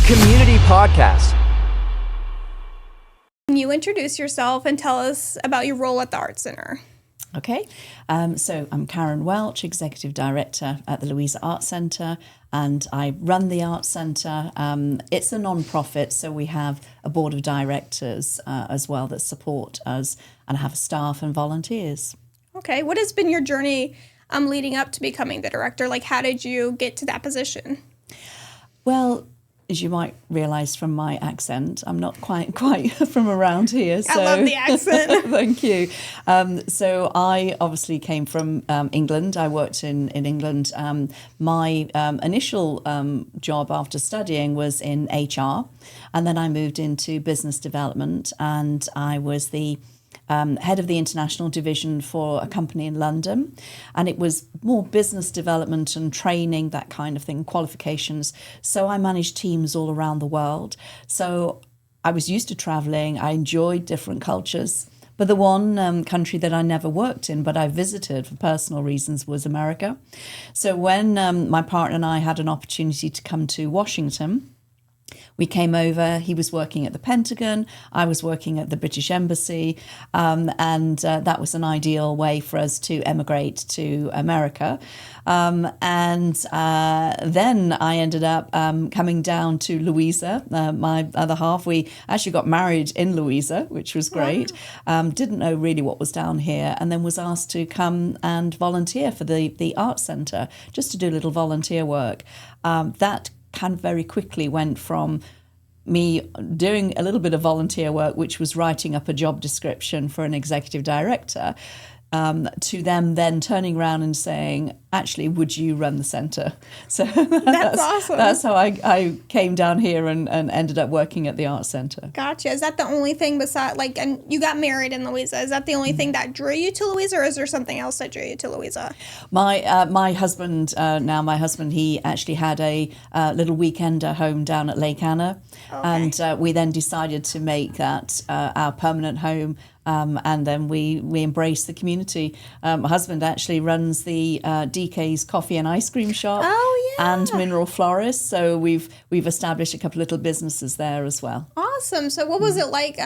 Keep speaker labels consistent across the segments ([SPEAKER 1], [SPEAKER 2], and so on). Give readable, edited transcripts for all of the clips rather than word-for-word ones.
[SPEAKER 1] Community Podcast.
[SPEAKER 2] Can you introduce yourself and tell us about your role at the Arts Center?
[SPEAKER 3] Okay, so I'm Karen Welch, Executive Director at the Louisa Arts Center, and I run the Arts Center. It's a non-profit, so we have a board of directors as well that support us and have staff and volunteers.
[SPEAKER 2] Okay, what has been your journey leading up to becoming the director? Like, how did you get to that position?
[SPEAKER 3] Well, as you might realise from my accent, I'm not quite from around here. So.
[SPEAKER 2] I love the accent.
[SPEAKER 3] Thank you. So I obviously came from England. I worked in England. My initial job after studying was in HR, and then I moved into business development, and I was the head of the international division for a company in London, and it was more business development and training, that kind of thing, qualifications. So I managed teams all around the world. So I was used to traveling. I enjoyed different cultures. But the one country that I never worked in, but I visited for personal reasons, was America. So when my partner and I had an opportunity to come to Washington, we came over. He was working at the Pentagon. I was working at the British Embassy. And that was an ideal way for us to emigrate to America. And then I ended up coming down to Louisa, my other half. We actually got married in Louisa, which was great. Didn't know really what was down here, and then was asked to come and volunteer for the Arts Center, just to do a little volunteer work. That kind of very quickly went from me doing a little bit of volunteer work, which was writing up a job description for an executive director, to them then turning around and saying, actually, would you run the centre? So
[SPEAKER 2] that's awesome.
[SPEAKER 3] That's how I came down here and ended up working at the Arts Centre.
[SPEAKER 2] Gotcha. Is that the only thing besides, like, and you got married in Louisa, is that the only thing that drew you to Louisa, or is there something else that drew you to Louisa?
[SPEAKER 3] My husband, he actually had a little weekender home down at Lake Anna. Okay. And we then decided to make that our permanent home. And then we embrace the community. My husband actually runs the DK's coffee and ice cream shop.
[SPEAKER 2] Oh, yeah.
[SPEAKER 3] And mineral florist. So we've established a couple of little businesses there as well.
[SPEAKER 2] Awesome. So what was it like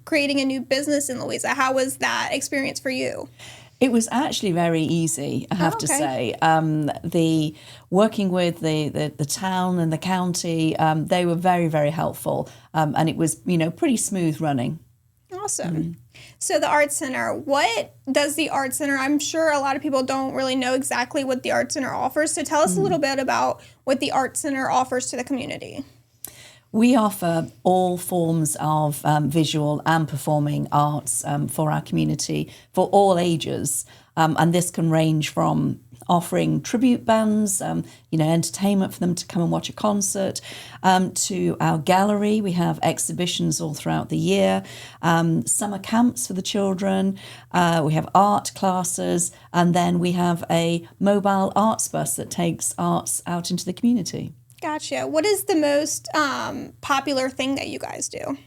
[SPEAKER 2] creating a new business in Louisa? How was that experience for you?
[SPEAKER 3] It was actually very easy, I have to say. The working with the town and the county, they were very, very helpful. And it was, pretty smooth running.
[SPEAKER 2] Awesome. Mm-hmm. So the Arts Center, what does the Arts Center, I'm sure a lot of people don't really know exactly what the Arts Center offers. So tell us a little bit about what the Arts Center offers to the community.
[SPEAKER 3] We offer all forms of visual and performing arts for our community, for all ages. And this can range from offering tribute bands, entertainment for them to come and watch a concert, to our gallery. We have exhibitions all throughout the year, summer camps for the children, we have art classes, and then we have a mobile arts bus that takes arts out into the community.
[SPEAKER 2] Gotcha. What is the most popular thing that you guys do?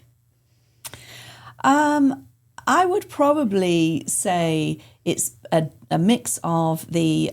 [SPEAKER 3] I would probably say it's a mix of the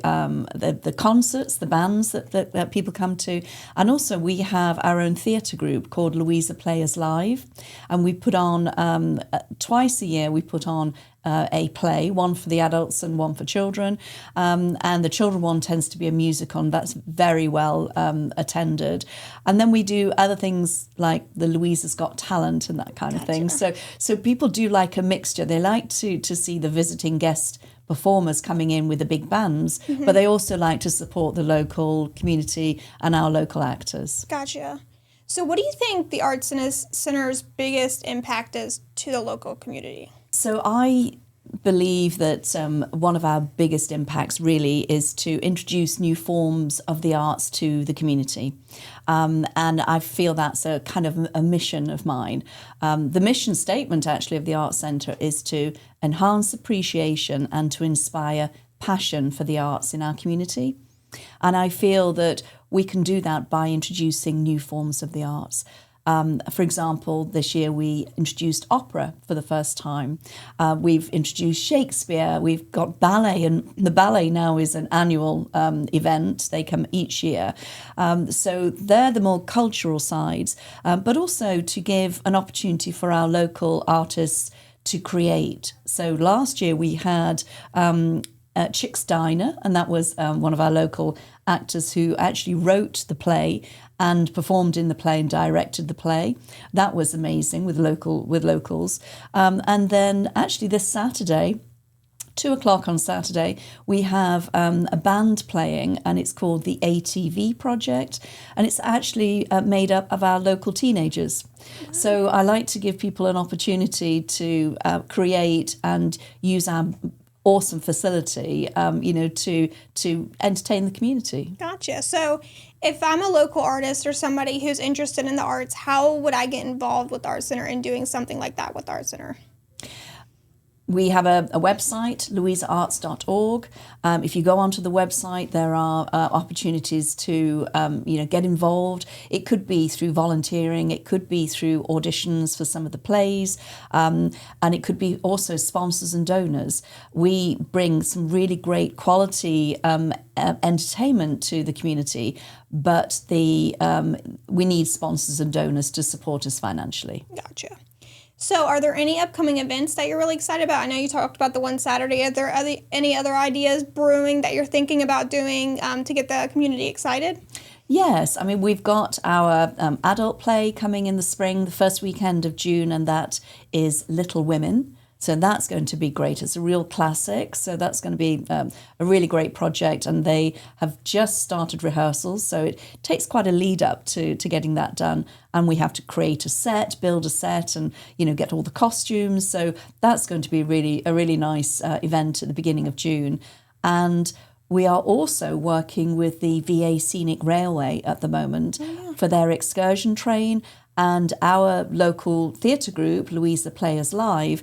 [SPEAKER 3] concerts, the bands that people come to, and also we have our own theatre group called Louisa Players Live, and we put on twice a year. We put on a play, one for the adults and one for children, and the children one tends to be a musical, and that's very well attended. And then we do other things like the Louisa's Got Talent and that kind of thing. So people do like a mixture. They like to see the visiting guest performers coming in with the big bands, but they also like to support the local community and our local actors.
[SPEAKER 2] Gotcha. So what do you think the Arts Center's biggest impact is to the local community? So
[SPEAKER 3] I believe that one of our biggest impacts really is to introduce new forms of the arts to the community. And I feel that's a kind of a mission of mine. The mission statement actually of the Arts Centre is to enhance appreciation and to inspire passion for the arts in our community. And I feel that we can do that by introducing new forms of the arts. For example, this year we introduced opera for the first time. We've introduced Shakespeare. We've got ballet, and the ballet now is an annual event. They come each year. So they're the more cultural sides, but also to give an opportunity for our local artists to create. So last year we had Chick's Diner, and that was one of our local actors who actually wrote the play and performed in the play and directed the play. That was amazing with locals. And then actually this Saturday, 2:00 on Saturday, we have a band playing, and it's called the ATV Project, and it's actually made up of our local teenagers. Wow. So I like to give people an opportunity to create and use our awesome facility, to entertain the community.
[SPEAKER 2] Gotcha. So if I'm a local artist or somebody who's interested in the arts, how would I get involved with the Arts Center and doing something like that with the Arts Center?
[SPEAKER 3] We have a website, louisaarts.org. If you go onto the website, there are opportunities to get involved. It could be through volunteering, it could be through auditions for some of the plays, and it could be also sponsors and donors. We bring some really great quality entertainment to the community, but we need sponsors and donors to support us financially.
[SPEAKER 2] Gotcha. So are there any upcoming events that you're really excited about? I know you talked about the one Saturday. Are there any other ideas brewing that you're thinking about doing to get the community excited?
[SPEAKER 3] Yes, I mean, we've got our adult play coming in the spring, the first weekend of June, and that is Little Women. So that's going to be great. It's a real classic. So that's going to be a really great project. And they have just started rehearsals. So it takes quite a lead up to getting that done. And we have to create a set, build a set, and, get all the costumes. So that's going to be a really nice event at the beginning of June. And we are also working with the VA Scenic Railway at the moment for their excursion train. And our local theatre group, Louisa Players Live,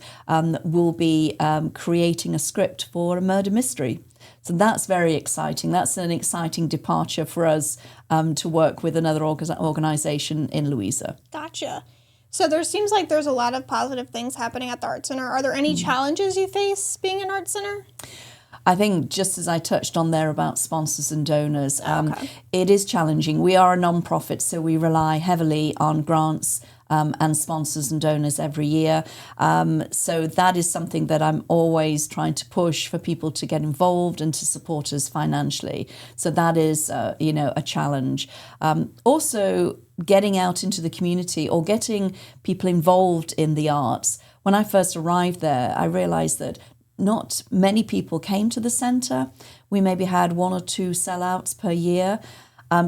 [SPEAKER 3] will be creating a script for a murder mystery. So that's very exciting. That's an exciting departure for us to work with another organisation in Louisa.
[SPEAKER 2] Gotcha. So there seems like there's a lot of positive things happening at the Arts Center. Are there any challenges you face being an Arts Center?
[SPEAKER 3] I think just as I touched on there about sponsors and donors, it is challenging. We are a non-profit, so we rely heavily on grants and sponsors and donors every year. So that is something that I'm always trying to push for people to get involved and to support us financially. So that is, a challenge. Also, getting out into the community or getting people involved in the arts. When I first arrived there, I realised that not many people came to the centre. We maybe had 1 or 2 sellouts per year.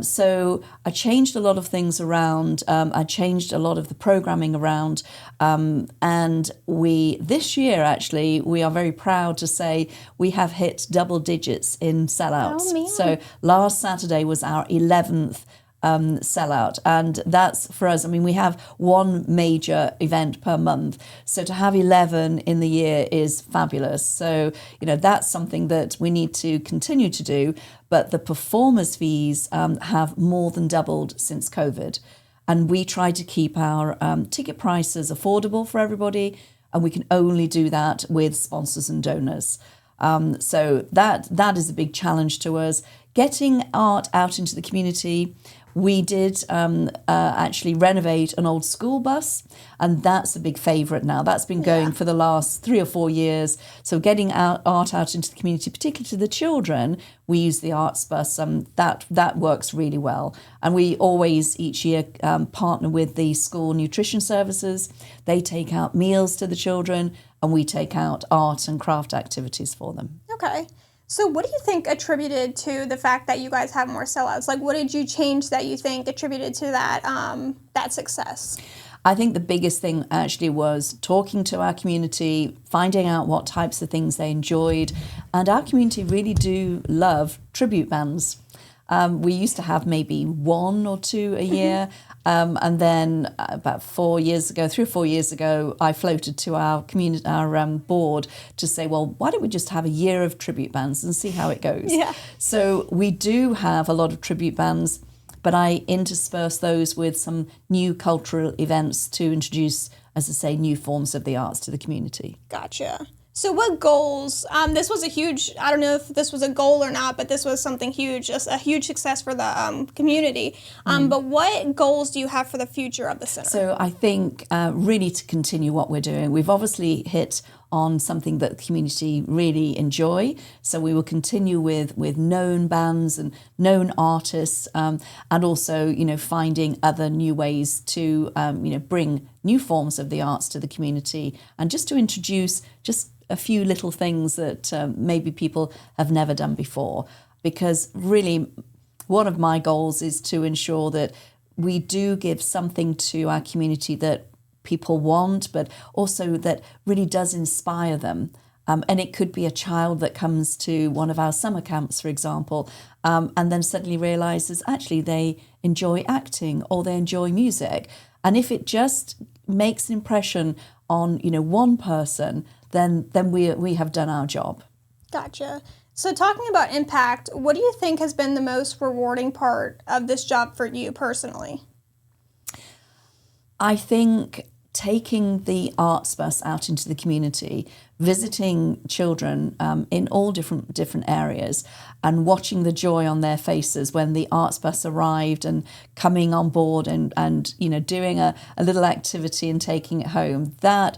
[SPEAKER 3] So I changed a lot of things around. I changed a lot of the programming around. And this year, actually, we are very proud to say we have hit double digits in sellouts.
[SPEAKER 2] Oh, man.
[SPEAKER 3] So last Saturday was our 11th sellout, and that's for us. I mean, we have 1 major event per month, so to have 11 in the year is fabulous. So that's something that we need to continue to do. But the performers' fees have more than doubled since COVID, and we try to keep our ticket prices affordable for everybody, and we can only do that with sponsors and donors. So that is a big challenge to us. Getting art out into the community. We did actually renovate an old school bus, and that's a big favourite now. That's been going for the last 3 or 4 years. So getting art out into the community, particularly to the children, we use the arts bus. That works really well. And we always, each year, partner with the school nutrition services. They take out meals to the children, and we take out art and craft activities for them.
[SPEAKER 2] Okay. So what do you think attributed to the fact that you guys have more sellouts? Like, what did you change that you think attributed to that success?
[SPEAKER 3] I think the biggest thing actually was talking to our community, finding out what types of things they enjoyed. And our community really do love tribute bands. We used to have maybe 1 or 2 a year. And then about 3 or 4 years ago, I floated to our community, our board to say, well, why don't we just have a year of tribute bands and see how it goes?
[SPEAKER 2] Yeah.
[SPEAKER 3] So we do have a lot of tribute bands. but I intersperse those with some new cultural events to introduce, as I say, new forms of the arts to the community.
[SPEAKER 2] Gotcha. So what goals, this was a huge, I don't know if this was a goal or not, but this was something huge, just a huge success for the community. But what goals do you have for the future of the center?
[SPEAKER 3] So I think really to continue what we're doing. We've obviously hit on something that the community really enjoy. So we will continue with known bands and known artists, and also, you know, finding other new ways to, you know, bring new forms of the arts to the community, and just to introduce just a few little things that maybe people have never done before. Because really, one of my goals is to ensure that we do give something to our community that people want, but also that really does inspire them. And it could be a child that comes to one of our summer camps, for example, and then suddenly realises actually they enjoy acting or they enjoy music. And if it just makes an impression on, you know, one person, then we have done our job.
[SPEAKER 2] Gotcha. So talking about impact, what do you think has been the most rewarding part of this job for you personally?
[SPEAKER 3] I think taking the arts bus out into the community, visiting children in all different areas, and watching the joy on their faces when the arts bus arrived and coming on board and you know, doing a little activity and taking it home, that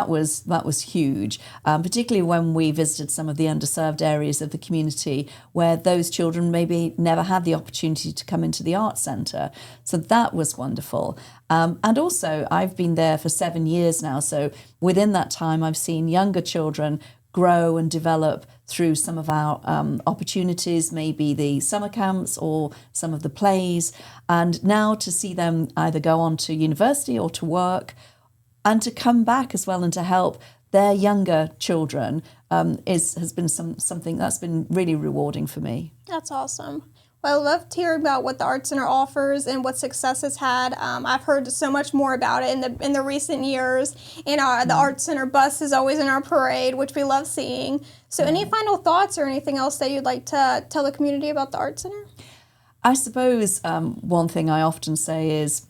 [SPEAKER 3] was huge, particularly when we visited some of the underserved areas of the community where those children maybe never had the opportunity to come into the arts centre. So that was wonderful. And also, I've been there for 7 years now, so within that time I've seen younger children grow and develop through some of our opportunities, maybe the summer camps or some of the plays, and now to see them either go on to university or to work and to come back as well and to help their younger children has been something that's been really rewarding for me.
[SPEAKER 2] That's awesome. Well, I love to hear about what the Arts Center offers and what success it's had. I've heard so much more about it in the recent years. And the Arts Center bus is always in our parade, which we love seeing. So any final thoughts or anything else that you'd like to tell the community about the Arts Center?
[SPEAKER 3] I suppose one thing I often say is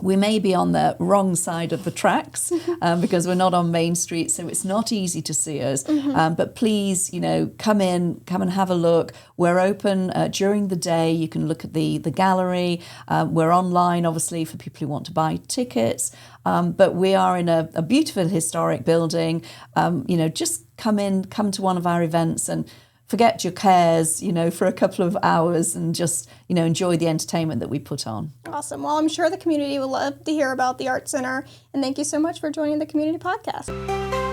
[SPEAKER 3] we may be on the wrong side of the tracks because we're not on Main Street, so it's not easy to see us. But please, you know, come and have a look. We're open during the day. You can look at the gallery. We're online, obviously, for people who want to buy tickets. But we are in a beautiful historic building. You know, just come to one of our events and forget your cares, you know, for a couple of hours and just, you know, enjoy the entertainment that we put on.
[SPEAKER 2] Awesome. Well, I'm sure the community will love to hear about the Arts Center. And thank you so much for joining the Community Podcast.